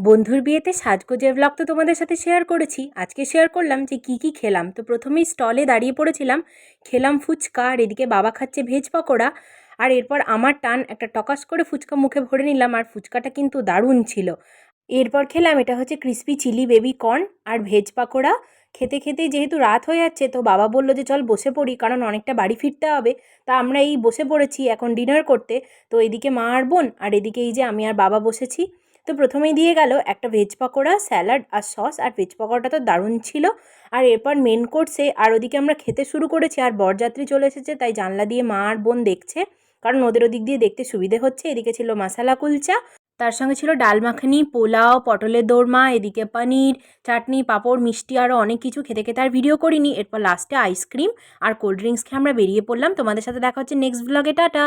বন্ধুর বিয়েতে সাজগোজের ব্লগ তো তোমাদের সাথে শেয়ার করেছি। আজকে শেয়ার করলাম যে কি খেলাম। তো প্রথমেই স্টলে দাঁড়িয়ে পড়েছিলাম, খেলাম ফুচকা, আর এদিকে বাবা খাচ্ছে ভেজ পকোড়া। আর এরপর আমার টান, একটা টকাস করে ফুচকা মুখে ভরে নিলাম, আর ফুচকাটা কিন্তু দারুণ ছিল। এরপর খেলাম, এটা হচ্ছে ক্রিসপি চিলি বেবি কর্ন আর ভেজ পাকোড়া। খেতে খেতেই যেহেতু রাত হয়ে যাচ্ছে, তো বাবা বললো যে চল বসে পড়ি, কারণ অনেকটা বাড়ি ফিরতে হবে। তা আমরা এই বসে পড়েছি এখন ডিনার করতে। তো এদিকে মা আর বোন, আর এদিকে এই যে আমি আর বাবা বসেছি। তো প্রথমেই দিয়ে গেল একটা ভেজ পকোড়া, স্যালাড আর সস, আর ভেজ পকোড়াটা তো দারুণ ছিল। আর এরপর মেন কোর্সে, আর ওদিকে আমরা খেতে শুরু করেছি, আর বরযাত্রী চলে এসেছে, তাই জানলা দিয়ে মা আর বোন দেখছে, কারণ ওদের ওদিক দিয়ে দেখতে সুবিধে হচ্ছে। এদিকে ছিল মশালা কুলচা, তার সঙ্গে ছিল ডাল মাখানি, পোলাও, পটলের দোরমা, এদিকে পনির, চাটনি, পাঁপড়, মিষ্টি, আরও অনেক কিছু। খেতে খেতে আর ভিডিও করিনি। এরপর লাস্টে আইসক্রিম আর কোল্ড ড্রিঙ্কস খেয়ে আমরা বেরিয়ে পড়লাম। তোমাদের সাথে দেখা হচ্ছে নেক্সট ব্লগে। টাটা।